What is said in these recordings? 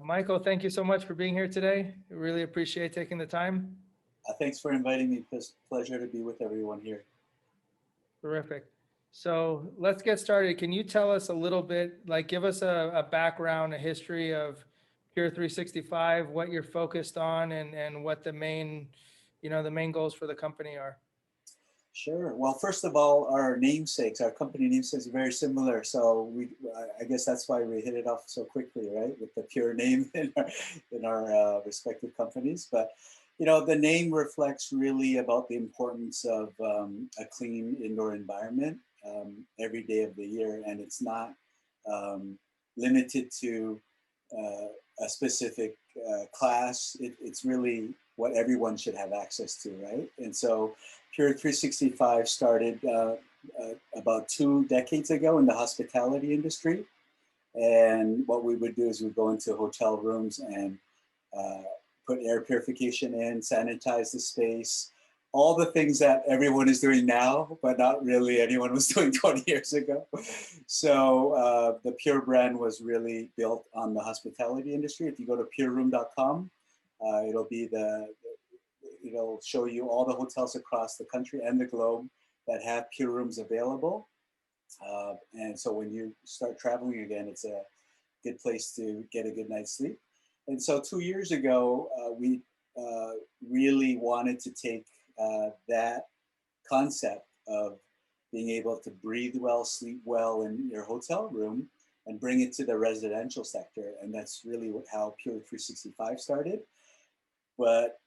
Michael, thank you so much for being here today. I really appreciate taking the time. Thanks for inviting me. It's a pleasure to be with everyone here. Terrific. So let's get started. Can you tell us a little bit, like give us a background, a history of Pure 365, what you're focused on and what the main, the main goals for the company are? Sure. Well, first of all, our namesakes, our company namesakes are very similar. So I guess that's why we hit it off so quickly, right? With the pure name in our respective companies. But, the name reflects really about the importance of a clean indoor environment every day of the year. And it's not limited to a specific class. It's really what everyone should have access to, right? And so Pure 365 started about 2 decades ago in the hospitality industry. And what we would do is we'd go into hotel rooms and put air purification in, sanitize the space, all the things that everyone is doing now, but not really anyone was doing 20 years ago. So the Pure brand was really built on the hospitality industry. If you go to pureroom.com, it'll show you all the hotels across the country and the globe that have Pure rooms available. And so when you start traveling again, it's a good place to get a good night's sleep. And so 2 years ago, we really wanted to take that concept of being able to breathe well, sleep well in your hotel room and bring it to the residential sector. And that's really how Pure 365 started. But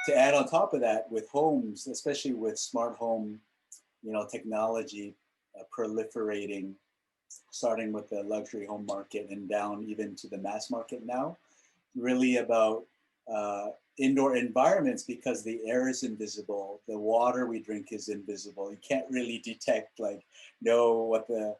to add on top of that, with homes, especially with smart home, technology proliferating, starting with the luxury home market and down even to the mass market now, really about indoor environments because the air is invisible, the water we drink is invisible. You can't really detect, know what the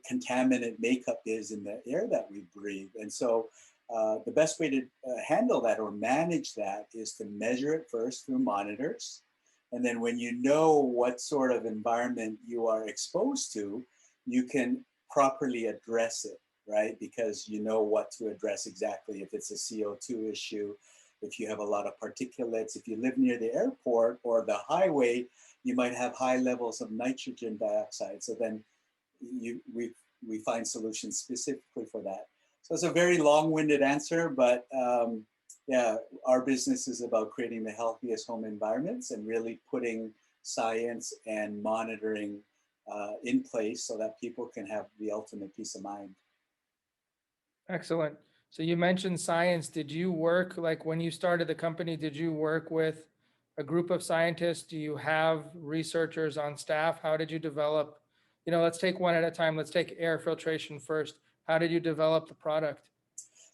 contaminant makeup is in the air that we breathe. And so the best way to handle that or manage that is to measure it first through monitors. And then when you know what sort of environment you are exposed to, you can properly address it, right? Because you know what to address exactly. If it's a CO2 issue, if you have a lot of particulates, if you live near the airport or the highway, you might have high levels of nitrogen dioxide. So then we find solutions specifically for that. So it's a very long-winded answer, but yeah, our business is about creating the healthiest home environments and really putting science and monitoring in place so that people can have the ultimate peace of mind. Excellent. So you mentioned science. Did you work, like when you started the company, did you work with a group of scientists? Do you have researchers on staff? How did you develop, let's take one at a time. Let's take air filtration first. How did you develop the product?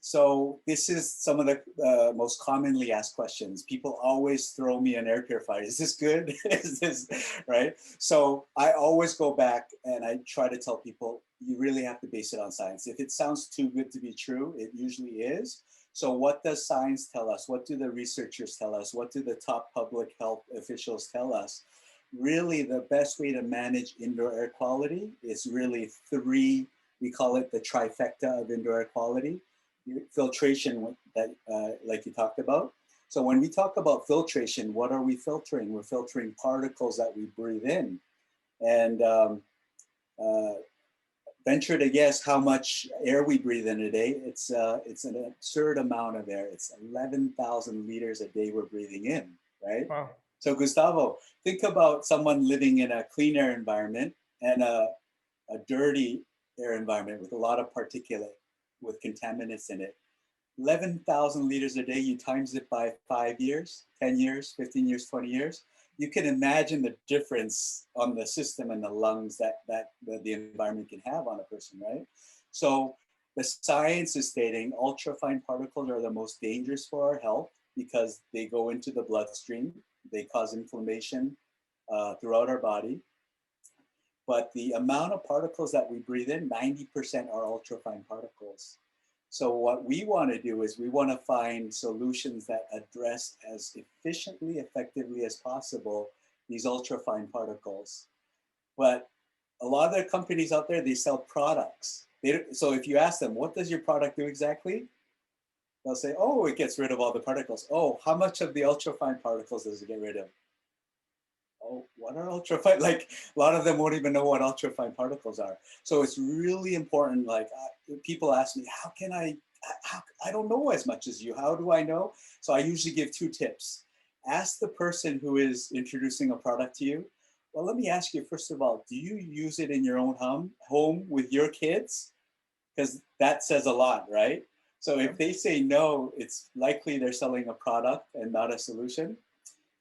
So this is some of the most commonly asked questions. People always throw me an air purifier. Is this good? Is this right? So I always go back and I try to tell people, you really have to base it on science. If it sounds too good to be true, it usually is. So what does science tell us? What do the researchers tell us? What do the top public health officials tell us? Really, the best way to manage indoor air quality is really three. We call it the trifecta of indoor air quality. Filtration that like you talked about. So when we talk about filtration, what are we filtering? We're filtering particles that we breathe in. And venture to guess how much air we breathe in a day. It's an absurd amount of air. It's 11,000 liters a day we're breathing in, right? Wow. So Gustavo, think about someone living in a clean air environment and a dirty air environment with a lot of particulate, with contaminants in it. 11,000 liters a day, you times it by 5 years, 10 years, 15 years, 20 years. You can imagine the difference on the system and the lungs that the environment can have on a person, right? So the science is stating ultrafine particles are the most dangerous for our health because they go into the bloodstream. They cause inflammation throughout our body. But the amount of particles that we breathe in, 90% are ultrafine particles. So what we want to do is we want to find solutions that address as efficiently, effectively as possible these ultrafine particles. But a lot of the companies out there, they sell products. So if you ask them, what does your product do exactly? They'll say, oh, it gets rid of all the particles. Oh, how much of the ultrafine particles does it get rid of? Oh, what are ultrafine? Like a lot of them won't even know what ultrafine particles are. So it's really important. Like people ask me, how can I don't know as much as you. How do I know? So I usually give two tips. Ask the person who is introducing a product to you. Well, let me ask you, first of all, do you use it in your own home with your kids? Because that says a lot, right? So if Yep. they say no, it's likely they're selling a product and not a solution.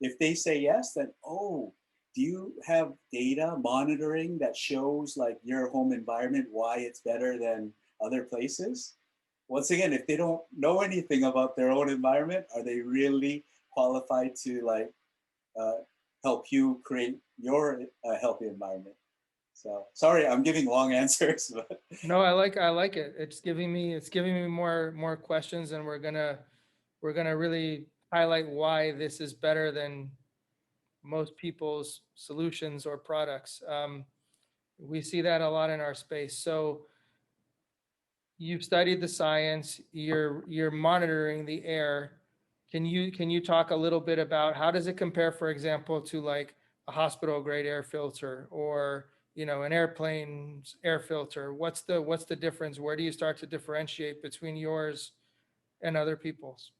If they say yes, then, oh, do you have data monitoring that shows like your home environment, why it's better than other places? Once again, if they don't know anything about their own environment, are they really qualified to like uh, help you create your healthy environment? So sorry, I'm giving long answers, but No, I like it. It's giving me more questions, and we're gonna really highlight why this is better than most people's solutions or products. We see that a lot in our space. So you've studied the science, you're monitoring the air. Can you talk a little bit about how does it compare, for example, to like a hospital grade air filter or an airplane's air filter? What's the difference? Where do you start to differentiate between yours and other people's?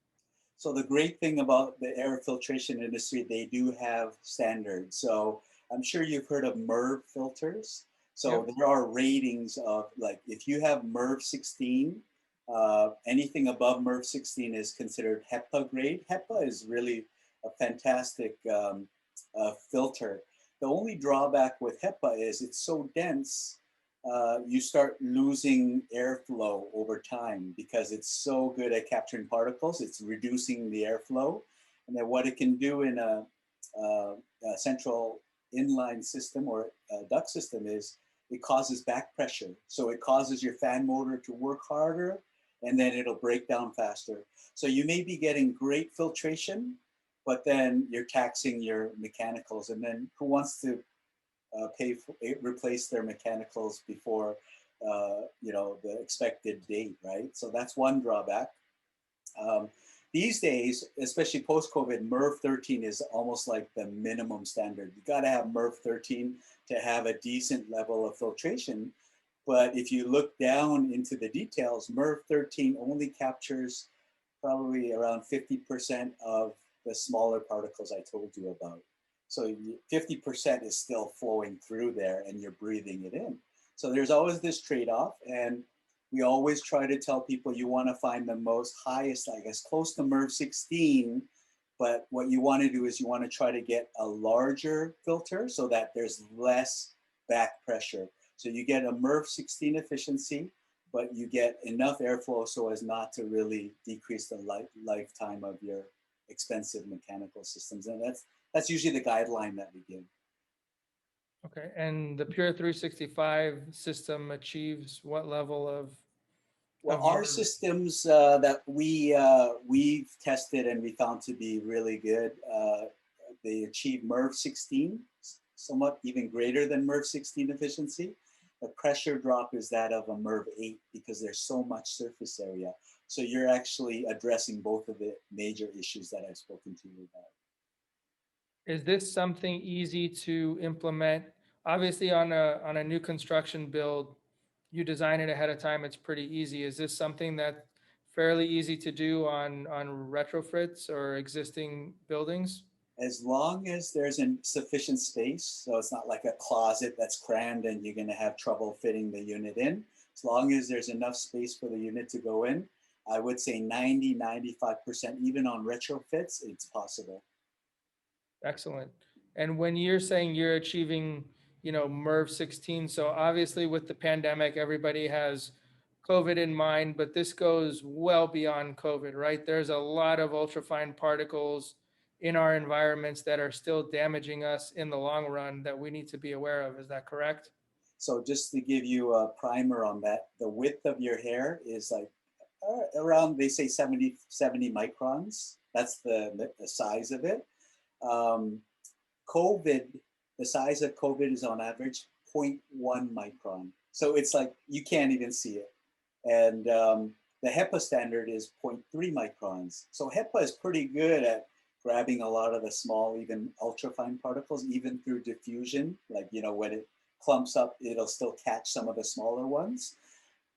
so the great thing about the air filtration industry, they do have standards. So I'm sure you've heard of MERV filters. So Yep. there are ratings of like if you have MERV 16, anything above MERV 16 is considered HEPA grade. HEPA is really a fantastic filter. The only drawback with HEPA is it's so dense you start losing airflow over time because it's so good at capturing particles. It's reducing the airflow. And then what it can do in a central inline system or a duct system is it causes back pressure. So it causes your fan motor to work harder and then it'll break down faster. So you may be getting great filtration, but then you're taxing your mechanicals. And then who wants to replace their mechanicals before the expected date, right? So that's one drawback. Um, these days, especially post-COVID, MERV 13 is almost like the minimum standard. You got to have MERV 13 to have a decent level of filtration. But if you look down into the details, MERV 13 only captures probably around 50% of the smaller particles I told you about. So 50% is still flowing through there and you're breathing it in. So there's always this trade-off. And we always try to tell people you want to find the most highest, I guess, close to MERV 16. But what you want to do is you want to try to get a larger filter so that there's less back pressure. So you get a MERV 16 efficiency, but you get enough airflow so as not to really decrease the lifetime of your expensive mechanical systems. And that's usually the guideline that we give. Okay, and the Pure 365 system achieves what level Well, of our MERV? systems that we've tested and we found to be really good, they achieve MERV 16, somewhat even greater than MERV 16 efficiency. The pressure drop is that of a MERV 8 because there's so much surface area. So you're actually addressing both of the major issues that I've spoken to you about. Is this something easy to implement? Obviously, on a new construction build, you design it ahead of time, it's pretty easy. Is this something that fairly easy to do on retrofits or existing buildings? As long as there's sufficient space, so it's not like a closet that's crammed and you're going to have trouble fitting the unit in. As long as there's enough space for the unit to go in, I would say 90-95%, even on retrofits, it's possible. Excellent. And when you're saying you're achieving, MERV 16, so obviously with the pandemic, everybody has COVID in mind, but this goes well beyond COVID, right? There's a lot of ultrafine particles in our environments that are still damaging us in the long run that we need to be aware of. Is that correct? So just to give you a primer on that, the width of your hair is like around, they say 70 microns. That's the size of it. Um, COVID, the size of COVID is on average 0.1 micron. So it's like you can't even see it. And the HEPA standard is zero.3 microns. So HEPA is pretty good at grabbing a lot of the small, even ultrafine particles, even through diffusion. Like, you know, when it clumps up, it'll still catch some of the smaller ones.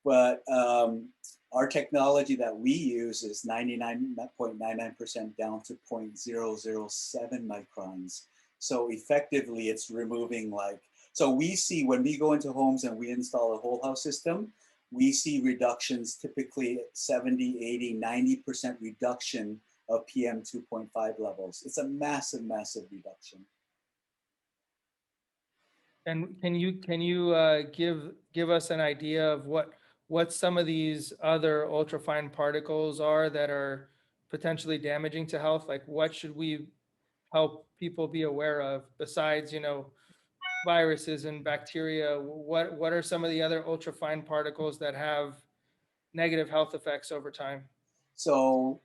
But our technology that we use is 99.99% down to 0.007 microns. So effectively, it's removing like, so we see when we go into homes and we install a whole house system, we see reductions typically 70, 80, 90% reduction of PM 2.5 levels. It's a massive, massive reduction. And can you give us an idea of what some of these other ultrafine particles are that are potentially damaging to health? Like what should we help people be aware of besides, viruses and bacteria? What are some of the other ultrafine particles that have negative health effects over time? So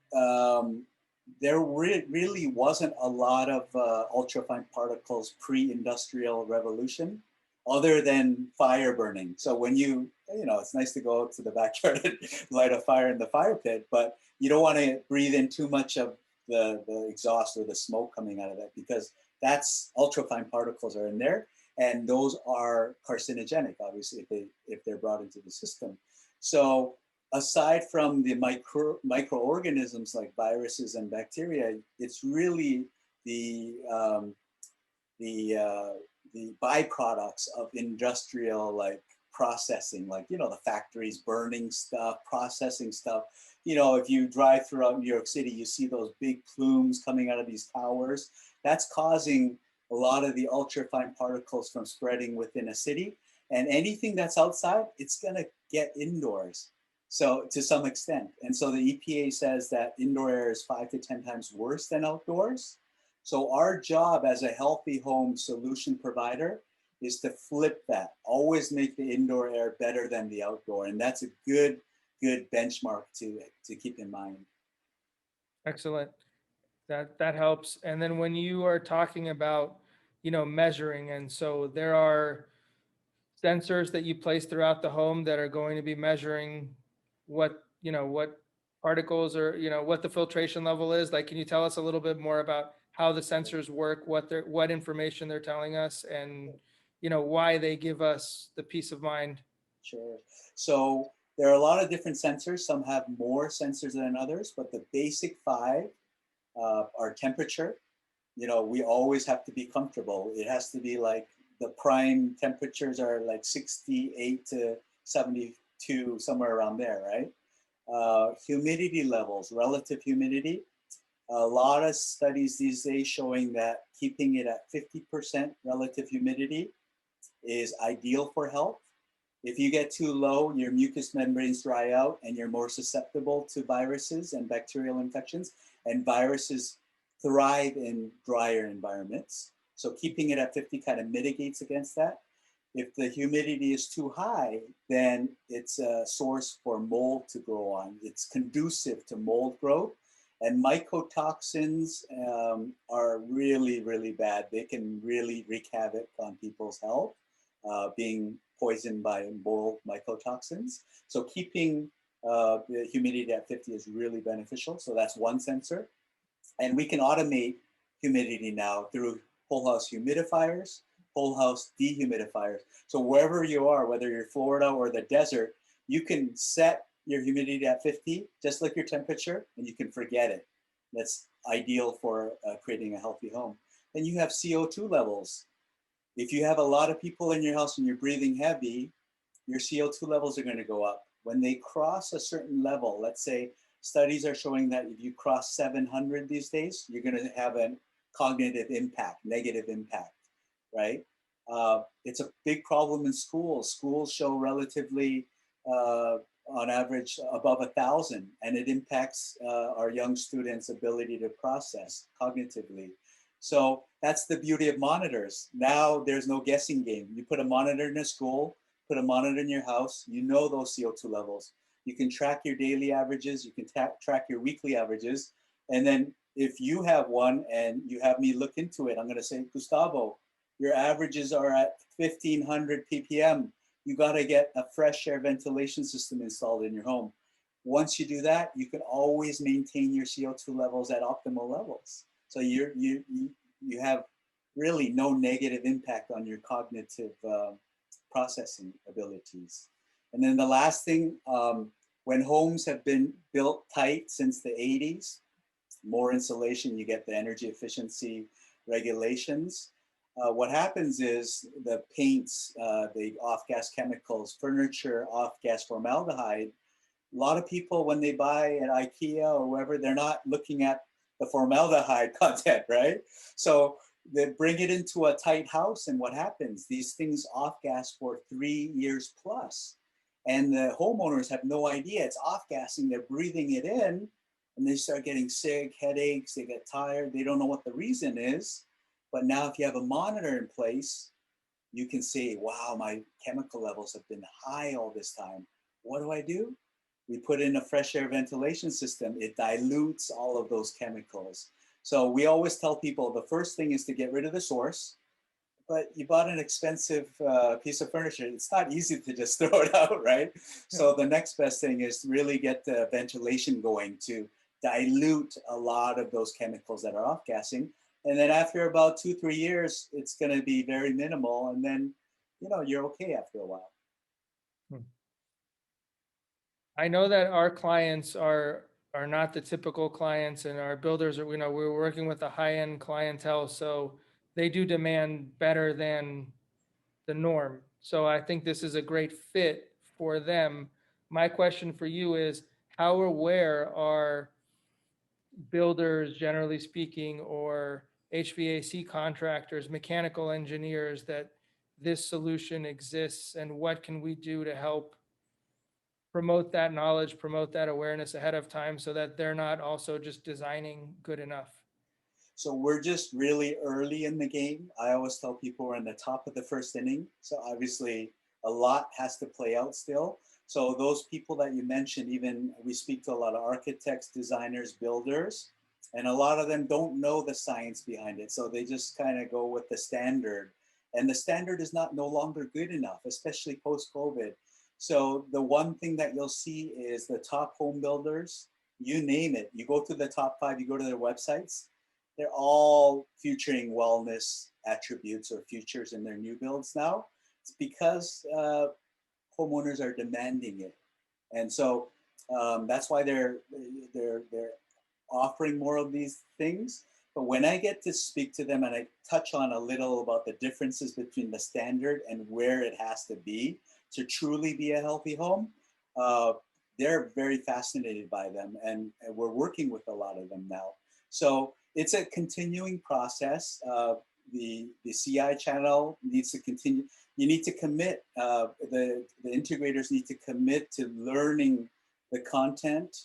there really wasn't a lot of ultrafine particles pre-industrial revolution, other than fire burning. So when it's nice to go to the backyard and light a fire in the fire pit, but you don't want to breathe in too much of the exhaust or the smoke coming out of that, because that's ultrafine particles are in there, and those are carcinogenic, obviously, if they're brought into the system. So aside from the microorganisms like viruses and bacteria, it's really the byproducts of industrial like processing, like the factories burning stuff, processing stuff. If you drive throughout New York City, you see those big plumes coming out of these towers. That's causing a lot of the ultrafine particles from spreading within a city. And anything that's outside, it's gonna get indoors. So to some extent. And so the EPA says that indoor air is 5 to 10 times worse than outdoors. So our job as a healthy home solution provider is to flip that, always make the indoor air better than the outdoor. And that's a good benchmark to keep in mind. Excellent. That helps. And then when you are talking about, measuring, and so there are sensors that you place throughout the home that are going to be measuring what particles or, what the filtration level is. Like, can you tell us a little bit more about how the sensors work, what information they're telling us, and, why they give us the peace of mind? Sure. So there are a lot of different sensors. Some have more sensors than others, but the basic five are temperature. We always have to be comfortable. It has to be like the prime temperatures are like 68 to 72, somewhere around there, right? Humidity levels, relative humidity. A lot of studies these days showing that keeping it at 50% relative humidity is ideal for health. If you get too low, your mucous membranes dry out and you're more susceptible to viruses and bacterial infections. And viruses thrive in drier environments. So keeping it at 50 kind of mitigates against that. If the humidity is too high, then it's a source for mold to grow on. It's conducive to mold growth. And mycotoxins are really, really bad. They can really wreak havoc on people's health, being poisoned by mold mycotoxins. So keeping the humidity at 50 is really beneficial. So that's one sensor. And we can automate humidity now through whole house humidifiers, whole house dehumidifiers. So wherever you are, whether you're Florida or the desert, you can set your humidity at 50, just like your temperature, and you can forget it. That's ideal for creating a healthy home. Then you have CO2 levels. If you have a lot of people in your house and you're breathing heavy, your CO2 levels are going to go up. When they cross a certain level, let's say studies are showing that if you cross 700 these days, you're going to have a cognitive impact, negative impact, right? It's a big problem in schools. Schools show relatively, on average, above 1,000, and it impacts our young students' ability to process cognitively. So that's the beauty of monitors. Now there's no guessing game. You put a monitor in a school, put a monitor in your house, you know those CO2 levels. You can track your daily averages, you can track your weekly averages. And then if you have one and you have me look into it, I'm gonna say, Gustavo, your averages are at 1,500 ppm. you got to get a fresh air ventilation system installed in your home. Once you do that, you can always maintain your CO2 levels at optimal levels. So you have really no negative impact on your cognitive processing abilities. And then the last thing, when homes have been built tight since the 80s, more insulation, you get the energy efficiency regulations. What happens is the paints, the off-gas chemicals, furniture, off-gas formaldehyde. A lot of people, when they buy at IKEA or wherever, they're not looking at the formaldehyde content, right? So they bring it into a tight house, and what happens? These things off-gas for 3 years plus. And the homeowners have no idea it's off-gassing. They're breathing it in, and they start getting sick, headaches, they get tired. They don't know what the reason is. But now if you have a monitor in place, you can say, wow, my chemical levels have been high all this time. What do? We put in a fresh air ventilation system. It dilutes all of those chemicals. So we always tell people the first thing is to get rid of the source. But you bought an expensive piece of furniture. It's not easy to just throw it out, right? Yeah. So the next best thing is to really get the ventilation going to dilute a lot of those chemicals that are off-gassing. And then after about 2-3 years, it's going to be very minimal. And then, you're okay after a while. I know that our clients are not the typical clients, and our builders are, we're working with a high-end clientele, so they do demand better than the norm. So I think this is a great fit for them. My question for you is, how aware are builders, generally speaking, or HVAC contractors, mechanical engineers, that this solution exists, and what can we do to help promote that knowledge, promote that awareness ahead of time, so that they're not also just designing good enough? So we're just really early in the game. I always tell people we're in the top of the first inning. So obviously a lot has to play out still. So those people that you mentioned, even we speak to a lot of architects, designers, builders, and a lot of them don't know the science behind it. So they just kind of go with the standard. And the standard is no longer good enough, especially post-COVID. So the one thing that you'll see is the top home builders, you name it. You go to the top 5, you go to their websites, they're all featuring wellness attributes or features in their new builds now. It's because homeowners are demanding it, and so that's why they're offering more of these things. But when I get to speak to them and I touch on a little about the differences between the standard and where it has to be to truly be a healthy home, they're very fascinated by them, and we're working with a lot of them now. So it's a continuing process. The CI channel needs to continue. You need to commit, the integrators need to commit to learning the content,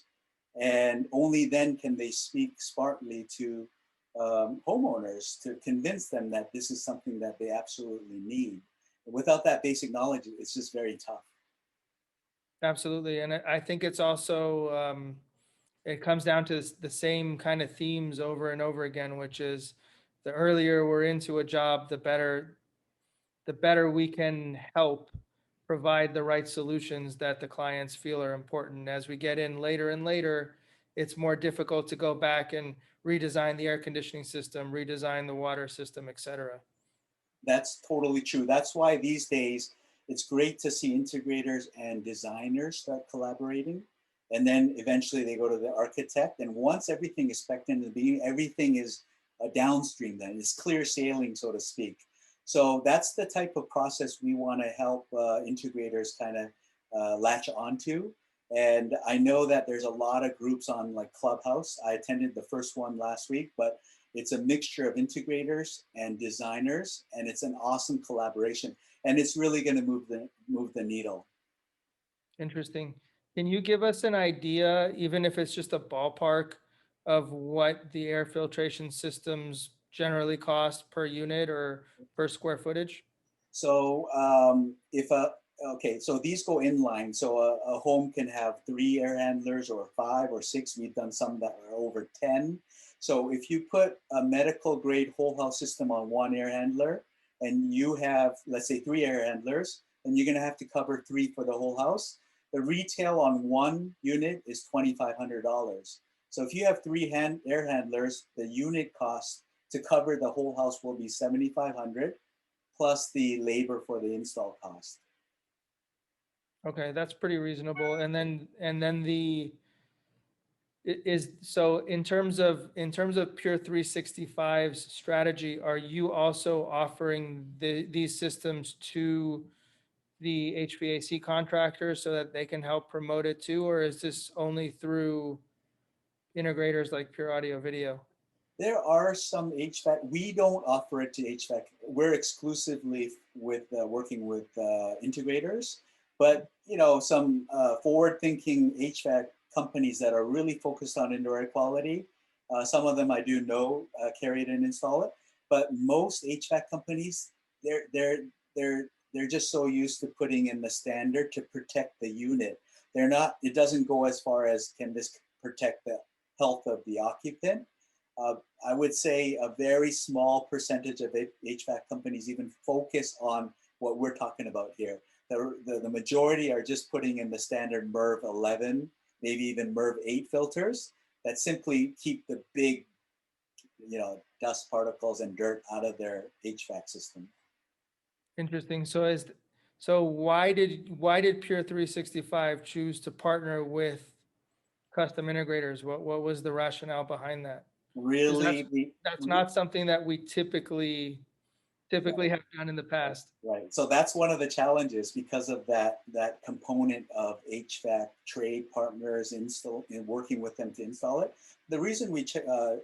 and only then can they speak smartly to homeowners to convince them that this is something that they absolutely need. Without that basic knowledge, it's just very tough. Absolutely. And I think it's also, it comes down to the same kind of themes over and over again, which is the earlier we're into a job, the better we can help provide the right solutions that the clients feel are important. As we get in later and later, it's more difficult to go back and redesign the air conditioning system, redesign the water system, et cetera. That's totally true. That's why these days it's great to see integrators and designers start collaborating. And then eventually they go to the architect. And once everything is spec'd in the beginning, everything is downstream then. It's clear sailing, so to speak. So that's the type of process we want to help integrators kind of latch onto. And I know that there's a lot of groups on like Clubhouse. I attended the first one last week, but it's a mixture of integrators and designers, and it's an awesome collaboration. And it's really going to move the needle. Interesting. Can you give us an idea, even if it's just a ballpark, of what the air filtration systems generally cost per unit or per square footage? So so these go inline. So a home can have 3 air handlers or 5 or 6. We've done some that are over 10. So if you put a medical grade whole house system on 1 air handler, and you have, let's say, 3 air handlers, then you're going to have to cover 3 for the whole house. The retail on one unit is $2,500. So if you have 3 air handlers, the unit cost to cover the whole house will be $7,500 plus the labor for the install cost. Okay, that's pretty reasonable. And then is, so in terms of Pure 365's strategy, are you also offering these systems to the HVAC contractors so that they can help promote it too? Or is this only through integrators like Pure Audio Video? There are some HVAC. We don't offer it to HVAC. We're exclusively with working with integrators. But you know, some forward-thinking HVAC companies that are really focused on indoor air quality. Some of them I do know carry it and install it. But most HVAC companies, they're just so used to putting in the standard to protect the unit. They're not. It doesn't go as far as can this protect the health of the occupant. I would say a very small percentage of HVAC companies even focus on what we're talking about here. The majority are just putting in the standard MERV 11, maybe even MERV 8 filters that simply keep the big, you know, dust particles and dirt out of their HVAC system. Interesting. So why did Pure 365 choose to partner with custom integrators? What was the rationale behind that? Because Really, that's not something that we typically have done in the past. right. So that's one of the challenges because of that component of HVAC trade partners in working with them to install it. The reason we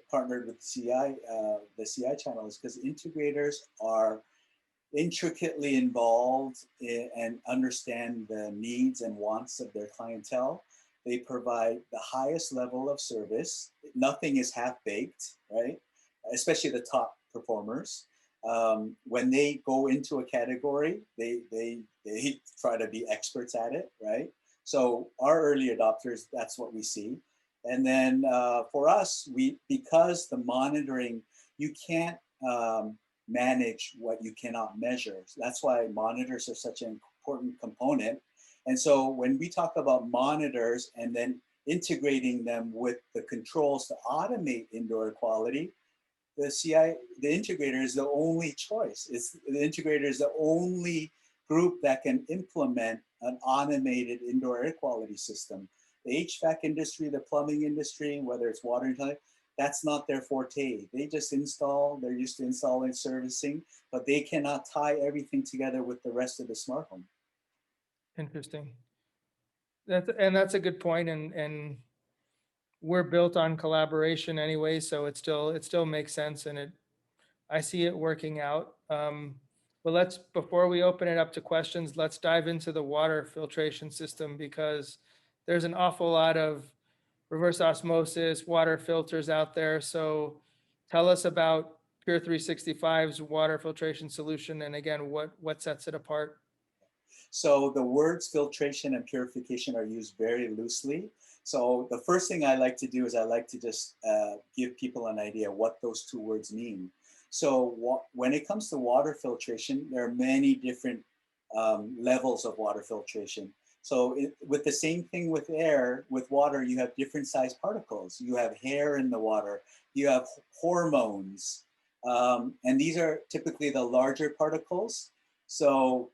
partnered with the CI channel is because integrators are intricately involved and understand the needs and wants of their clientele. They provide the highest level of service. Nothing is half-baked, right? Especially the top performers. When they go into a category, they try to be experts at it, right? So our early adopters, that's what we see. And then for us, because the monitoring, you can't manage what you cannot measure. So that's why monitors are such an important component. And so when we talk about monitors and then integrating them with the controls to automate indoor air quality, the integrator is the only choice. The integrator is the only group that can implement an automated indoor air quality system. The HVAC industry, the plumbing industry, whether it's water and that's not their forte. They just install, they're used to installing, servicing, but they cannot tie everything together with the rest of the smart home. Interesting. That's a good point, and we're built on collaboration anyway, so it still makes sense, and I see it working out. But before we open it up to questions, let's dive into the water filtration system, because there's an awful lot of reverse osmosis water filters out there. So tell us about Pure 365's water filtration solution, and again, what sets it apart. So the words filtration and purification are used very loosely. So the first thing I like to do is I like to just give people an idea what those two words mean. So when it comes to water filtration, there are many different levels of water filtration. So with the same thing with air, with water, you have different size particles. You have hair in the water, you have hormones, and these are typically the larger particles. So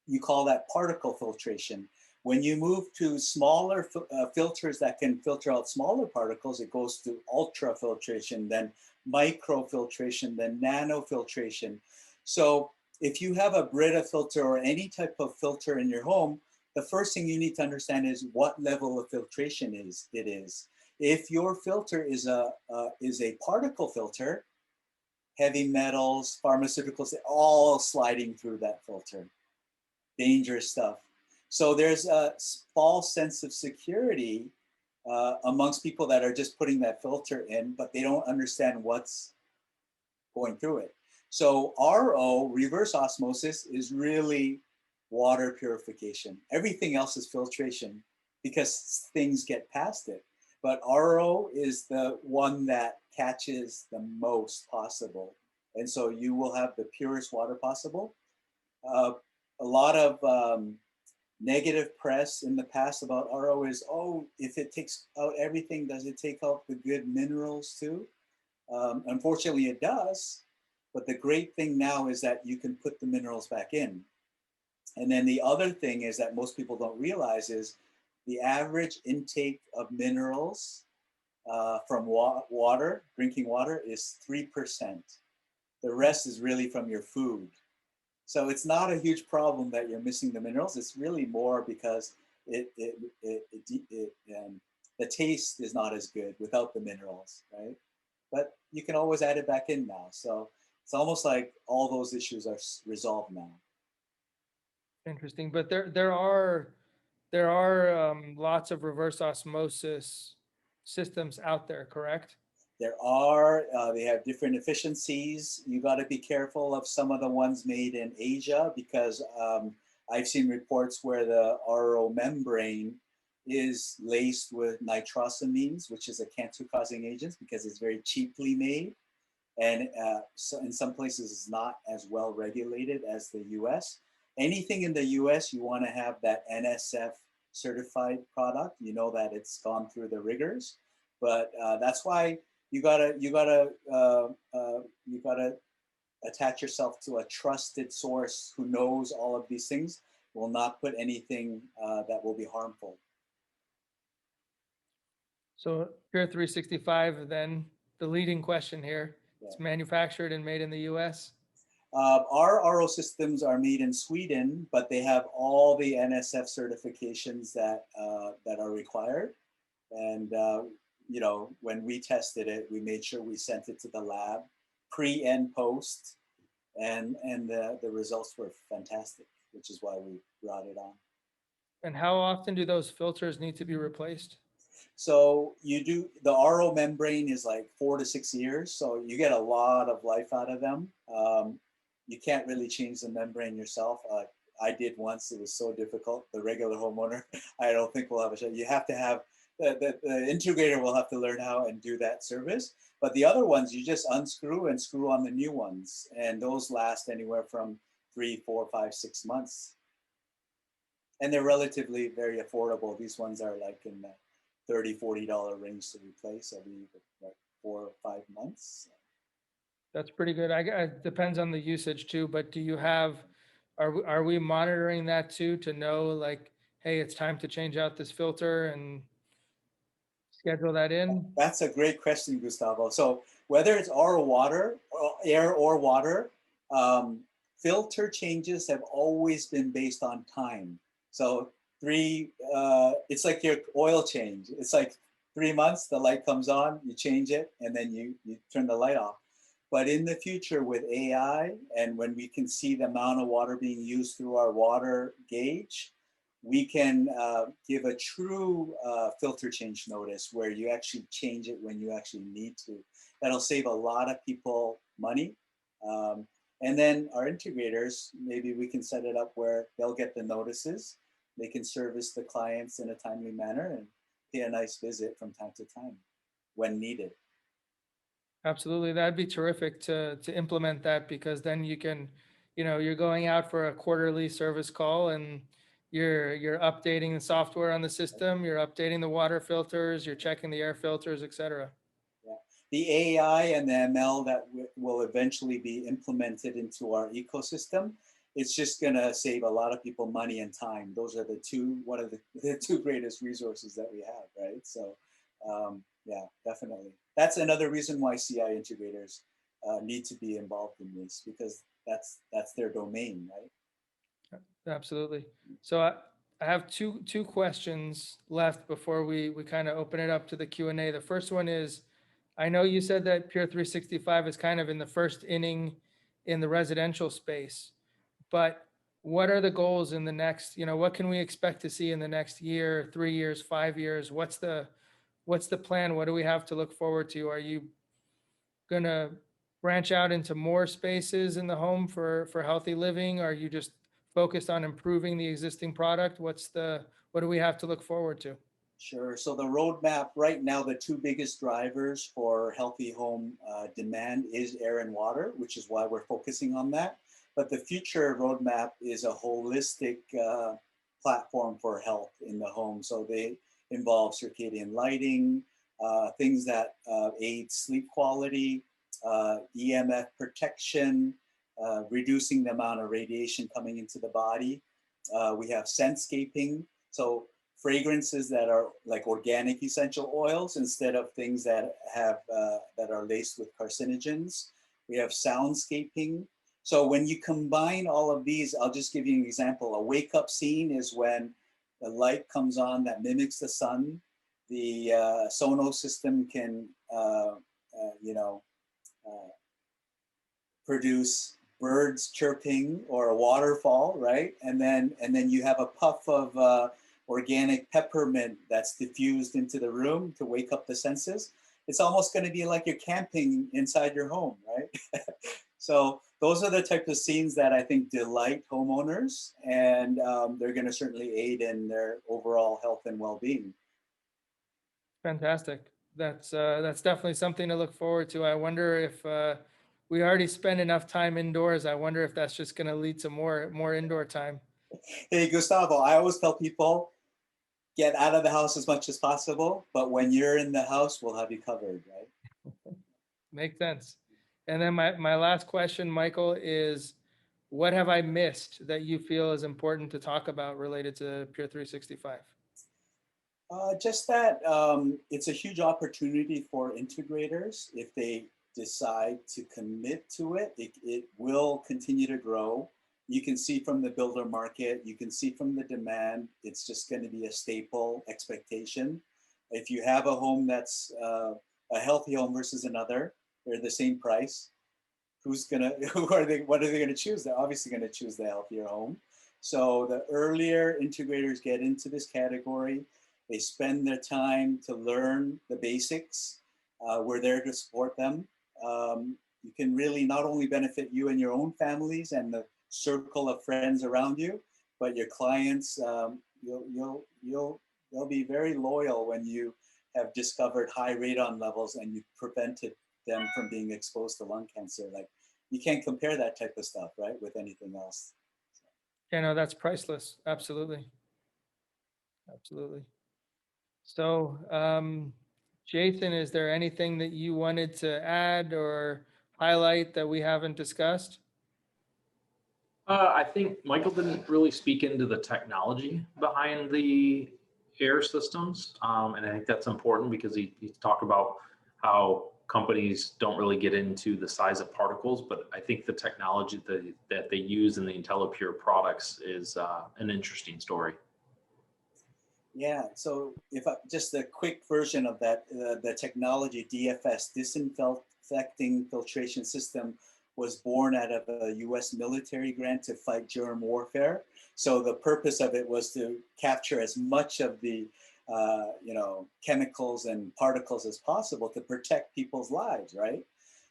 you call that particle filtration. When you move to smaller filters that can filter out smaller particles, it goes to ultrafiltration, then microfiltration, then nanofiltration. So if you have a Brita filter or any type of filter in your home, the first thing you need to understand is what level of filtration it is. If your filter is a particle filter, heavy metals, pharmaceuticals, all sliding through that filter. Dangerous stuff. So there's a false sense of security amongst people that are just putting that filter in, but they don't understand what's going through it. So RO, reverse osmosis, is really water purification. Everything else is filtration because things get past it. But RO is the one that catches the most possible. And so you will have the purest water possible. a lot of negative press in the past about RO is, oh, if it takes out everything, does it take out the good minerals too? Unfortunately, it does. But the great thing now is that you can put the minerals back in. And then the other thing is that most people don't realize is the average intake of minerals from water, drinking water, is 3%. The rest is really from your food. So it's not a huge problem that you're missing the minerals. It's really more because the taste is not as good without the minerals, right? But you can always add it back in now. So it's almost like all those issues are resolved now. Interesting, but there are lots of reverse osmosis systems out there, correct? They have different efficiencies. You got to be careful of some of the ones made in Asia because I've seen reports where the RO membrane is laced with nitrosamines, which is a cancer-causing agent because it's very cheaply made. And so in some places it's not as well regulated as the US. Anything in the US, you want to have that NSF certified product. You know that it's gone through the rigors, but that's why you gotta attach yourself to a trusted source who knows all of these things. Will not put anything that will be harmful. So Pure 365, then the leading question here, Yeah. it's manufactured and made in the US. Our RO systems are made in Sweden, but they have all the NSF certifications that are required. And you know, when we tested it, we made sure we sent it to the lab, pre and post, and the results were fantastic, which is why we brought it on. And how often do those filters need to be replaced? So you do the RO membrane is like 4 to 6 years, so you get a lot of life out of them. You can't really change the membrane yourself. I did once; it was so difficult. The regular homeowner, I don't think will have a shot. You have to have the integrator will have to learn how and do that service. But the other ones, you just unscrew and screw on the new ones, and those last anywhere from 3, 4, 5, 6 months, and they're relatively very affordable. These ones are like in the $30, $40 range to replace every like 4 or 5 months. That's pretty good. It depends on the usage too, but do you have, are we monitoring that too to know like, hey, it's time to change out this filter and schedule that in? That's a great question, Gustavo. So whether it's air or water, filter changes have always been based on time. So it's like your oil change. It's like 3 months, the light comes on, you change it, and then you turn the light off. But in the future with AI, and when we can see the amount of water being used through our water gauge, we can give a true filter change notice where you actually change it when you actually need to. That'll save a lot of people money. And then our integrators, maybe we can set it up where they'll get the notices. They can service the clients in a timely manner and pay a nice visit from time to time when needed. Absolutely. That'd be terrific to implement that because then you can, you're going out for a quarterly service call and you're updating the software on the system, you're updating the water filters, you're checking the air filters, et cetera. Yeah. The AI and the ML that will eventually be implemented into our ecosystem, it's just going to save a lot of people money and time. Those are one of the two greatest resources that we have, right? So yeah, definitely. That's another reason why CI integrators need to be involved in this because that's their domain, right? Absolutely. So I have two questions left before we kind of open it up to the Q&A. The first one is, I know you said that Pure 365 is kind of in the first inning in the residential space, but what are the goals in the next, what can we expect to see in the next year, 3 years, 5 years? What's the plan? What do we have to look forward to? Are you going to branch out into more spaces in the home for healthy living? Are you just focused on improving the existing product? What do we have to look forward to? Sure. So the roadmap right now, the two biggest drivers for healthy home demand is air and water, which is why we're focusing on that. but the future roadmap is a holistic platform for health in the home. So they involve circadian lighting, things that aid sleep quality, EMF protection, reducing the amount of radiation coming into the body. We have scentscaping, so fragrances that are like organic essential oils instead of things that have that are laced with carcinogens. We have soundscaping. So when you combine all of these, I'll just give you an example. A wake-up scene is when the light comes on that mimics the sun. The Sonos system can, you know, produce birds chirping or a waterfall, right? And then you have a puff of organic peppermint that's diffused into the room to wake up the senses. It's almost going to be like you're camping inside your home, right? So those are the types of scenes that I think delight homeowners, and they're going to certainly aid in their overall health and well-being. Fantastic. That's definitely something to look forward to. I wonder if we already spend enough time indoors. I wonder if that's just going to lead to more indoor time. Hey, Gustavo, I always tell people, get out of the house as much as possible, but when you're in the house, we'll have you covered, right? Makes sense. And then my last question, Michael, is what have I missed that you feel is important to talk about related to Pure 365? Just that it's a huge opportunity for integrators. If they decide to commit to it, it will continue to grow. You can see from the builder market, you can see from the demand, it's just going to be a staple expectation. If you have a home that's a healthy home versus another, they're the same price. What are they gonna choose? They're obviously gonna choose the healthier home. So the earlier integrators get into this category, they spend their time to learn the basics. We're there to support them. You can really not only benefit you and your own families and the circle of friends around you, but your clients. They'll be very loyal when you have discovered high radon levels and you've prevented them from being exposed to lung cancer. Like, you can't compare that type of stuff, right, with anything else. Yeah, no, that's priceless. Absolutely. Absolutely. So, Jason, is there anything that you wanted to add or highlight that we haven't discussed? I think Michael didn't really speak into the technology behind the air systems. And I think that's important because he talked about how companies don't really get into the size of particles, but I think the technology that they use in the IntelliPure products is an interesting story. Yeah, so just a quick version of that, the technology DFS, disinfecting filtration system, was born out of a US military grant to fight germ warfare. So the purpose of it was to capture as much of the chemicals and particles as possible to protect people's lives, right?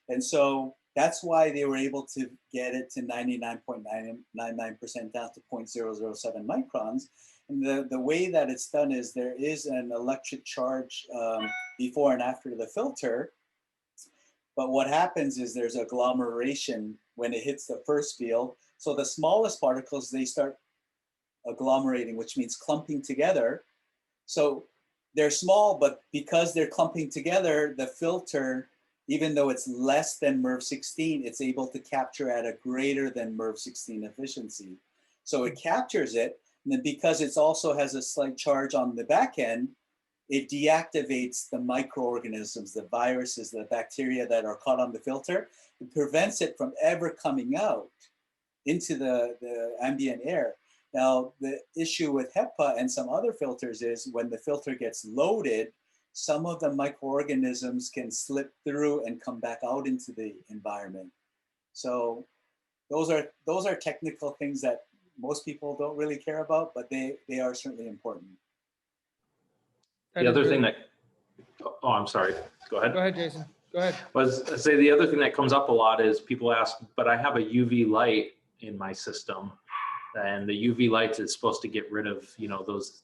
And so that's why they were able to get it to 99.99% down to 0.007 microns. And the way that it's done is there is an electric charge before and after the filter. But what happens is there's agglomeration when it hits the first field. So the smallest particles, they start agglomerating, which means clumping together. So they're small, but because they're clumping together, the filter, even though it's less than MERV16, it's able to capture at a greater than MERV16 efficiency. So it captures it, and then because it also has a slight charge on the back end, it deactivates the microorganisms, the viruses, the bacteria that are caught on the filter. It prevents it from ever coming out into the ambient air. Now, the issue with HEPA and some other filters is when the filter gets loaded, some of the microorganisms can slip through and come back out into the environment. So those are technical things that most people don't really care about, but they are certainly important. The other thing that, oh, I'm sorry, go ahead. Go ahead, Jason. Go ahead. I say the other thing that comes up a lot is people ask, but I have a UV light in my system, and the UV light is supposed to get rid of,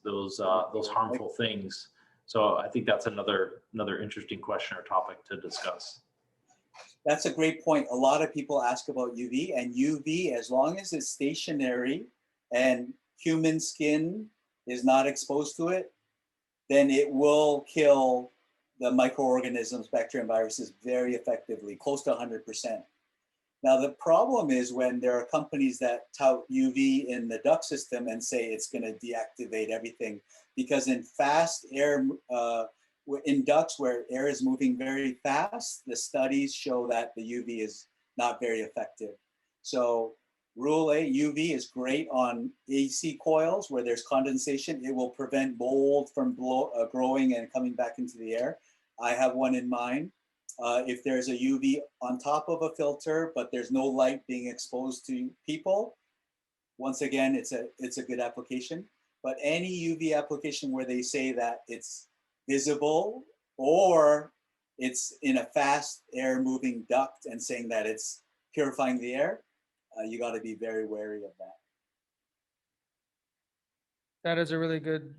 those harmful things. So I think that's another interesting question or topic to discuss. That's a great point. A lot of people ask about UV, and UV, as long as it's stationary and human skin is not exposed to it, then it will kill the microorganisms, bacteria and viruses very effectively, close to 100%. Now, the problem is when there are companies that tout UV in the duct system and say it's going to deactivate everything, because in fast air, in ducts where air is moving very fast, the studies show that the UV is not very effective. So rule A, UV is great on AC coils where there's condensation. It will prevent mold from growing and coming back into the air. I have one in mind. If there's a UV on top of a filter, but there's no light being exposed to people, once again, it's a good application. But any UV application where they say that it's visible or it's in a fast air moving duct and saying that it's purifying the air, you got to be very wary of that. That is a really good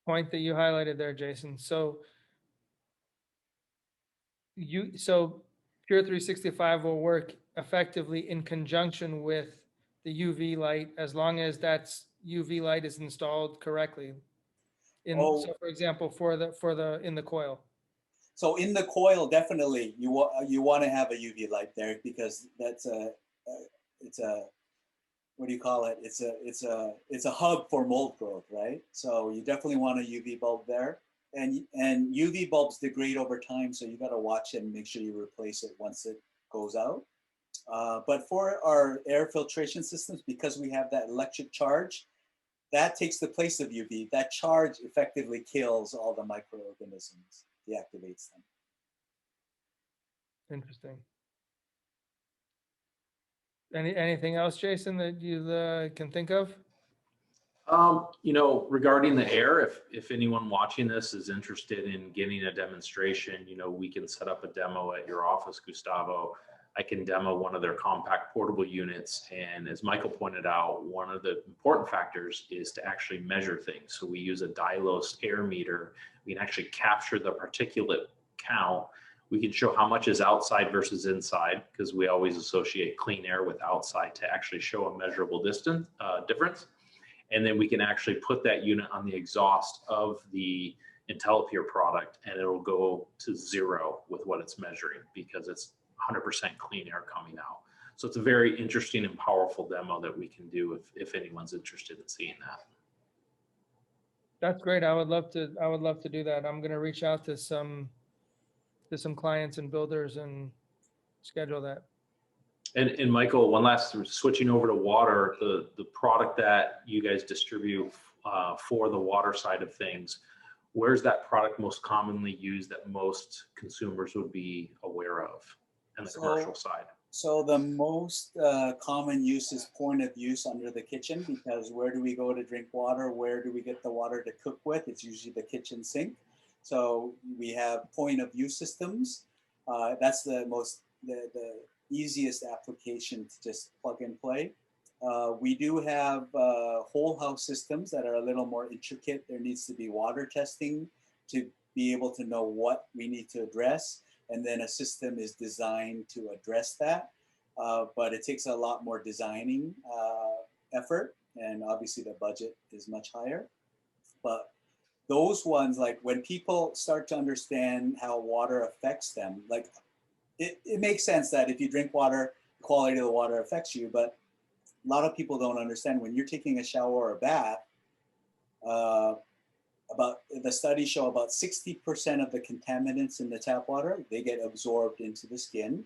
point that you highlighted there, Jason. So Pure 365 will work effectively in conjunction with the UV light as long as that's UV light is installed correctly. So for example, in the coil. So in the coil, definitely you want to have a UV light there, because that's it's a what do you call it? It's a hub for mold growth, right? So you definitely want a UV bulb there, and UV bulbs degrade over time, so you got to watch it and make sure you replace it once it goes out. But for our air filtration systems, because we have that electric charge, that takes the place of UV. That charge effectively kills all the microorganisms, deactivates them. Interesting. Anything else, Jason, that you can think of? Regarding the air, if anyone watching this is interested in getting a demonstration, we can set up a demo at your office, Gustavo. I can demo one of their compact portable units. And as Michael pointed out, one of the important factors is to actually measure things. So we use a Dylos air meter. We can actually capture the particulate count. We can show how much is outside versus inside, because we always associate clean air with outside to actually show a measurable difference. And then we can actually put that unit on the exhaust of the IntelliPure product, and it'll go to 0 with what it's measuring, because it's 100% clean air coming out. So it's a very interesting and powerful demo that we can do if anyone's interested in seeing that. That's great. I would love to do that. I'm going to reach out to some clients and builders and schedule that. And Michael, one last, switching over to water, the product that you guys distribute for the water side of things, where's that product most commonly used that most consumers would be aware of in the commercial side? So the most common use is point of use under the kitchen, because where do we go to drink water? Where do we get the water to cook with? It's usually the kitchen sink. So we have point of use systems. That's the easiest application to just plug and play. We do have whole house systems that are a little more intricate. There needs to be water testing to be able to know what we need to address. And then a system is designed to address that. But it takes a lot more designing effort. And obviously the budget is much higher. But those ones, like when people start to understand how water affects them, like it makes sense that if you drink water, the quality of the water affects you. But a lot of people don't understand when you're taking a shower or a bath, the studies show about 60% of the contaminants in the tap water, they get absorbed into the skin,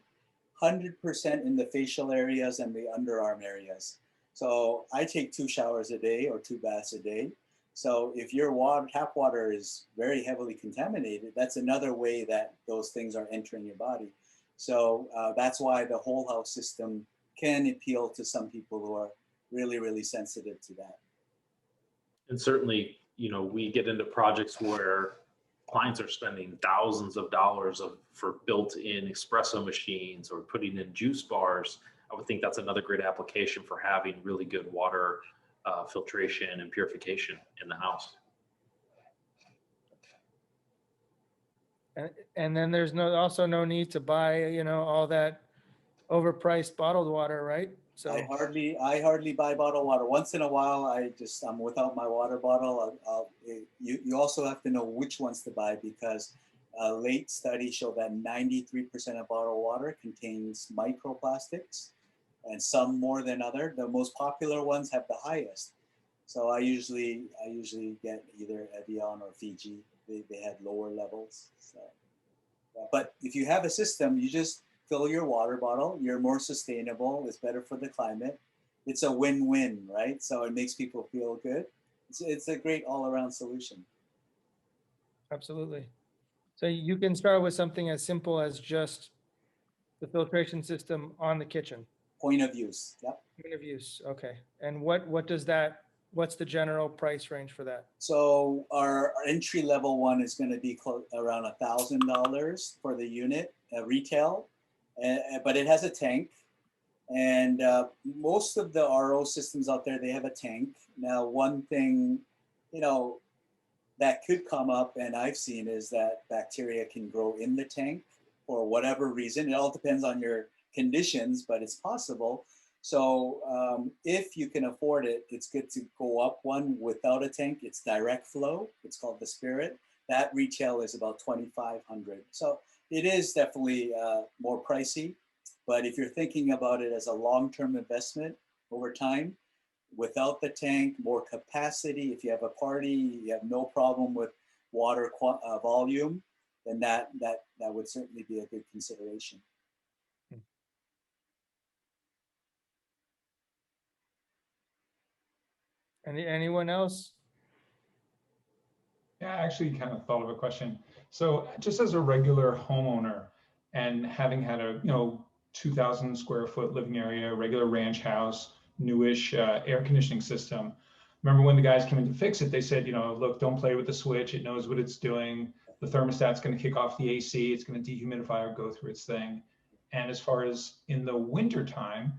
100% in the facial areas and the underarm areas. So I take 2 showers a day or 2 baths a day. So if your tap water is very heavily contaminated, that's another way that those things are entering your body. So that's why the whole house system can appeal to some people who are really, really sensitive to that. And certainly, we get into projects where clients are spending thousands of dollars for built-in espresso machines or putting in juice bars. I would think that's another great application for having really good water filtration and purification in the house. And then there's also no need to buy, you know, all that overpriced bottled water, right? So, I hardly buy bottled water. Once in a while, I'm without my water bottle. You also have to know which ones to buy, because a late study showed that 93% of bottled water contains microplastics, and some more than other. The most popular ones have the highest. So I usually get either Evian or Fiji. They had lower levels. So, yeah. But if you have a system, you just fill your water bottle. You're more sustainable. It's better for the climate. It's a win-win, right? So it makes people feel good. It's a great all-around solution. absolutely. So you can start with something as simple as just the filtration system on the kitchen. Point of use. Yep. Point of use, okay. And what's the general price range for that? So our entry level one is going to be around $1,000 for the unit, retail, but it has a tank. And most of the RO systems out there, they have a tank. Now, one thing, you know, that could come up, and I've seen, is that bacteria can grow in the tank for whatever reason. It all depends on your conditions, but it's possible. So if you can afford it, it's good to go up one without a tank. It's direct flow. It's called the Spirit. That retail is about $2,500. So it is definitely more pricey. But if you're thinking about it as a long-term investment over time, without the tank, more capacity, if you have a party, you have no problem with water volume, then that would certainly be a good consideration. Anyone else? Yeah, I actually kind of thought of a question. So just as a regular homeowner and having had a, 2,000 square foot living area, regular ranch house, newish air conditioning system. Remember when the guys came in to fix it, they said, look, don't play with the switch. It knows what it's doing. The thermostat's going to kick off the AC. It's going to dehumidify or go through its thing. And as far as in the winter time,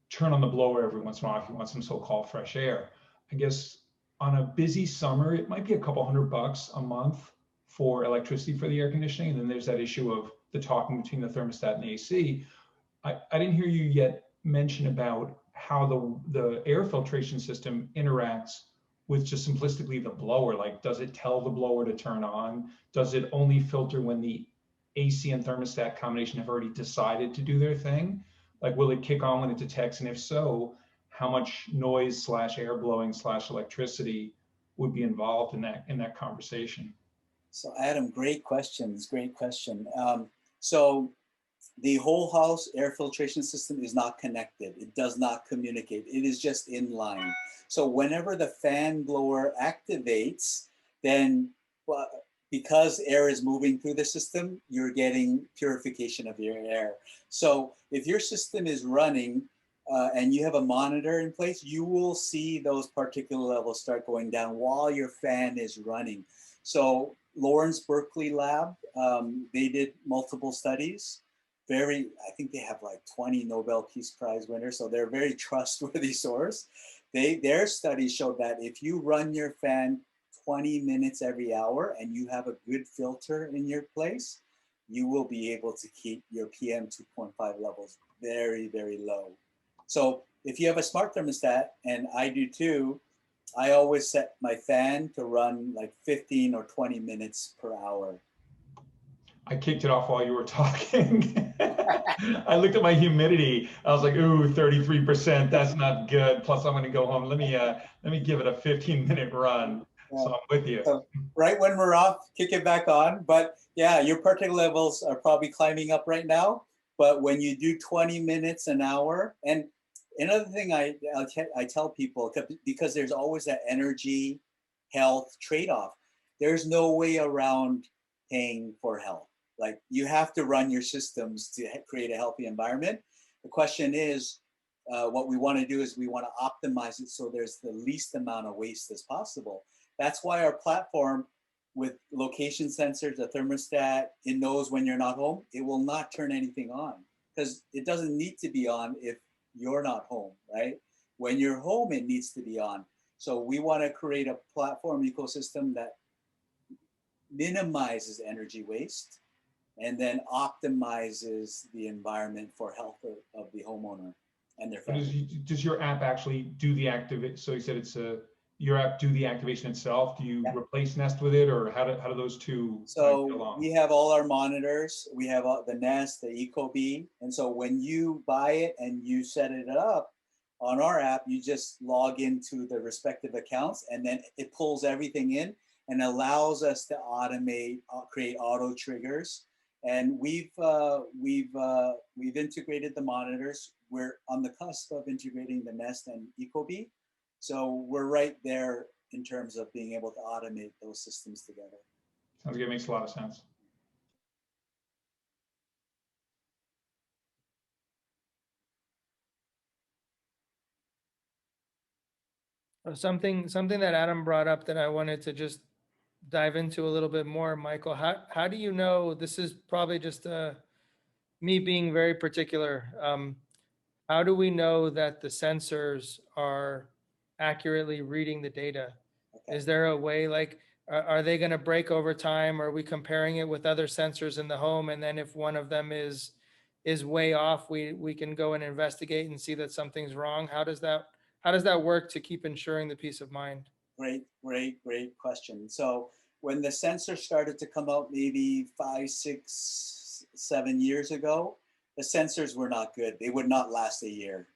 turn on the blower every once in a while if you want some so-called fresh air. I guess on a busy summer, it might be a couple $100 a month for electricity for the air conditioning. And then there's that issue of the talking between the thermostat and the AC. I didn't hear you yet mention about how the air filtration system interacts with just simplistically the blower. Like, does it tell the blower to turn on? Does it only filter when the AC and thermostat combination have already decided to do their thing? Like, will it kick on when it detects? And if so, how much noise / air blowing / electricity would be involved in that conversation? So Adam, great questions. Great question. So the whole house air filtration system is not connected. It does not communicate. It is just in line. So whenever the fan blower activates, then because air is moving through the system, you're getting purification of your air. So if your system is running and you have a monitor in place, you will see those particulate levels start going down while your fan is running. So Lawrence Berkeley Lab, they did multiple studies. I think they have like 20 Nobel Peace Prize winners, so they're a very trustworthy source. Their studies showed that if you run your fan 20 minutes every hour and you have a good filter in your place, you will be able to keep your PM 2.5 levels very, very low. So if you have a smart thermostat, and I do too, I always set my fan to run like 15 or 20 minutes per hour. I kicked it off while you were talking. I looked at my humidity. I was like, ooh, 33%. That's not good. Plus, I'm going to go home. Let me give it a 15-minute run. Yeah. So I'm with you. So right when we're off, kick it back on. But yeah, your particulate levels are probably climbing up right now. But when you do 20 minutes an hour, and another thing I tell people, because there's always that energy health trade-off, there's no way around paying for health. Like, you have to run your systems to create a healthy environment. The question is, what we want to do is we want to optimize it so there's the least amount of waste as possible. That's why our platform with location sensors, a thermostat, it knows when you're not home. It will not turn anything on because it doesn't need to be on if you're not home, right? When you're home, it needs to be on. So we want to create a platform ecosystem that minimizes energy waste and then optimizes the environment for health of the homeowner and their But family. does your app actually do the activate? So you said your app do the activation itself? Do you Yeah. replace Nest with it, or how do those two get So along? we have all our monitors. We have the Nest, the Ecobee. And so when you buy it and you set it up on our app, you just log into the respective accounts and then it pulls everything in and allows us to automate, create auto triggers. And we've integrated the monitors. We're on the cusp of integrating the Nest and Ecobee. So we're right there in terms of being able to automate those systems together. Sounds good. Makes a lot of sense. Something that Adam brought up that I wanted to just dive into a little bit more, Michael. How do you know, this is probably just me being very particular. How do we know that the sensors are accurately reading the data? Okay. Is there a way, like, are they going to break over time? Are we comparing it with other sensors in the home? And then if one of them is way off, we can go and investigate and see that something's wrong. How does that work to keep ensuring the peace of mind? Great question. So when the sensor started to come out maybe 5, 6, 7 years ago, the sensors were not good. They would not last a year.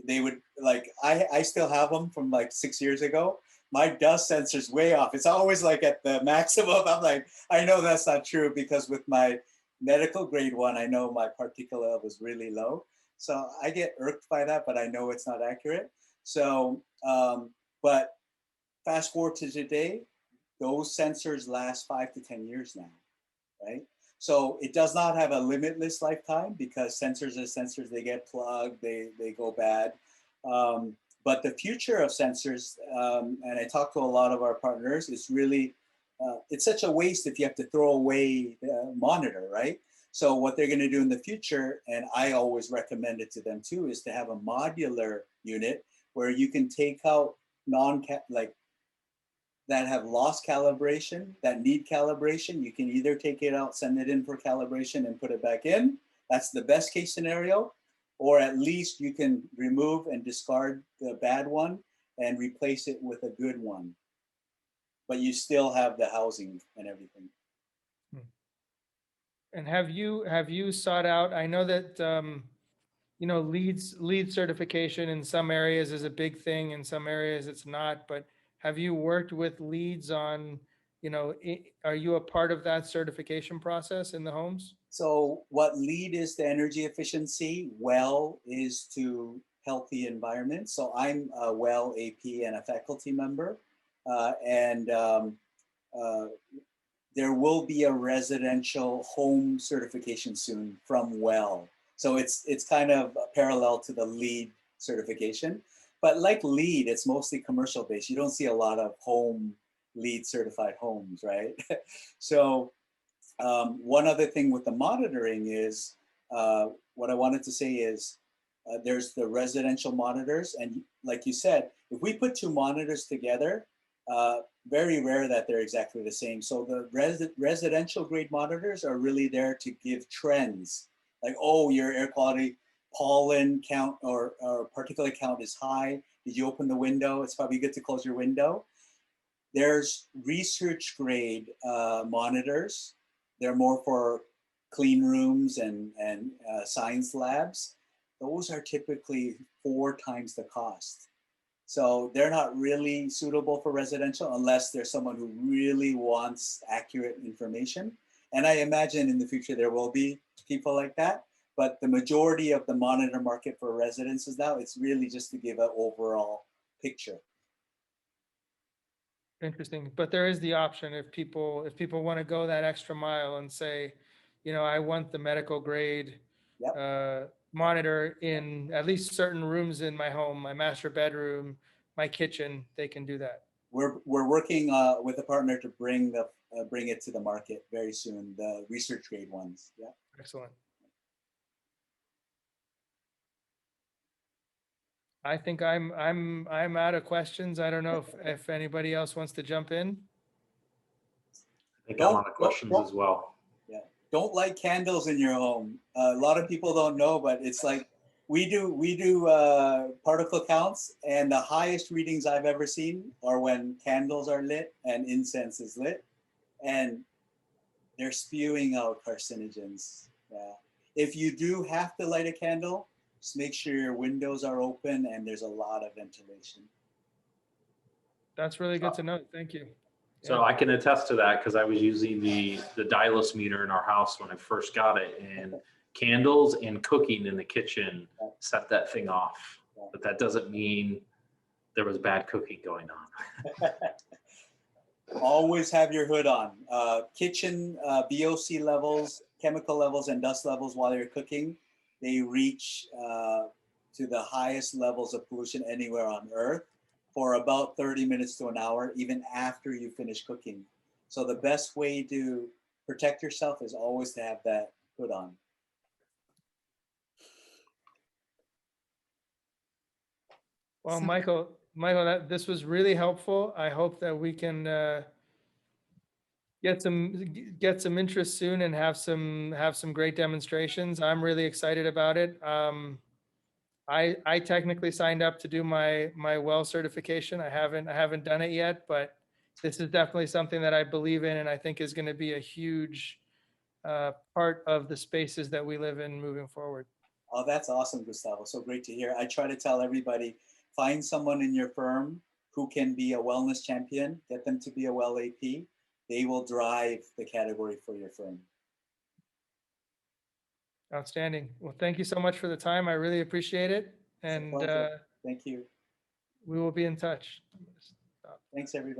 They would, like, I still have them from like 6 years ago. My dust sensor's way off. It's always like at the maximum. I'm like, I know that's not true because with my medical grade one, I know my particulate was really low. So I get irked by that, but I know it's not accurate. So, but fast forward to today, those sensors last 5 to 10 years now, right? So it does not have a limitless lifetime because sensors are sensors, they get plugged, they go bad. But the future of sensors, and I talk to a lot of our partners, is really, it's such a waste if you have to throw away the monitor, right? So what they're gonna do in the future, and I always recommend it to them too, is to have a modular unit where you can take out like that have lost calibration, that need calibration. You can either take it out, send it in for calibration and put it back in. That's the best case scenario. Or at least you can remove and discard the bad one and replace it with a good one. But you still have the housing and everything. And have you sought out, I know that, LEED certification in some areas is a big thing, in some areas it's not, but have you worked with leads on, are you a part of that certification process in the homes? So what LEED is to energy efficiency, WELL is to healthy environment. So I'm a WELL AP and a faculty member. And there will be a residential home certification soon from WELL. So it's kind of parallel to the LEED certification. But like LEED, it's mostly commercial based. You don't see a lot of home LEED certified homes, right? So one other thing with the monitoring is, what I wanted to say is, there's the residential monitors. And like you said, if we put two monitors together, very rare that they're exactly the same. So the residential grade monitors are really there to give trends. Like, oh, your air quality pollen count or particulate count is high. Did you open the window? It's probably good to close your window. There's research grade monitors. They're more for clean rooms and science labs. Those are typically 4 times the cost. So they're not really suitable for residential unless there's someone who really wants accurate information. And I imagine in the future there will be people like that. But the majority of the monitor market for residences now, it's really just to give an overall picture. Interesting, but there is the option if people want to go that extra mile and say, I want the medical grade Yep. monitor in at least certain rooms in my home, my master bedroom, my kitchen, they can do that. We're working with a partner to bring it to the market very soon. The research grade ones. Yeah. Excellent. I think I'm out of questions. I don't know if anybody else wants to jump in. I think I'm out of questions don't- as well. Don't light candles in your home. A lot of people don't know, but it's like we do particle counts, and the highest readings I've ever seen are when candles are lit and incense is lit, and they're spewing out carcinogens. Yeah. If you do have to light a candle, just make sure your windows are open and there's a lot of ventilation. That's really good to know. Thank you. So I can attest to that because I was using the dialysis meter in our house when I first got it, and candles and cooking in the kitchen set that thing off. But that doesn't mean there was bad cooking going on. Always have your hood on. Kitchen VOC levels, chemical levels, and dust levels while you're cooking, they reach to the highest levels of pollution anywhere on Earth for about 30 minutes to an hour, even after you finish cooking. So the best way to protect yourself is always to have that hood on. Well, So- Michael, this was really helpful. I hope that we can get some interest soon and have some great demonstrations. I'm really excited about it. I technically signed up to do my well certification. I haven't done it yet, but this is definitely something that I believe in and I think is going to be a huge part of the spaces that we live in moving forward. Oh, that's awesome, Gustavo. So great to hear. I try to tell everybody, find someone in your firm who can be a wellness champion, get them to be a well AP. They will drive the category for your firm. Outstanding. Well, thank you so much for the time. I really appreciate it. It's a And pleasure. Thank you. we will be in touch. Thanks, everybody.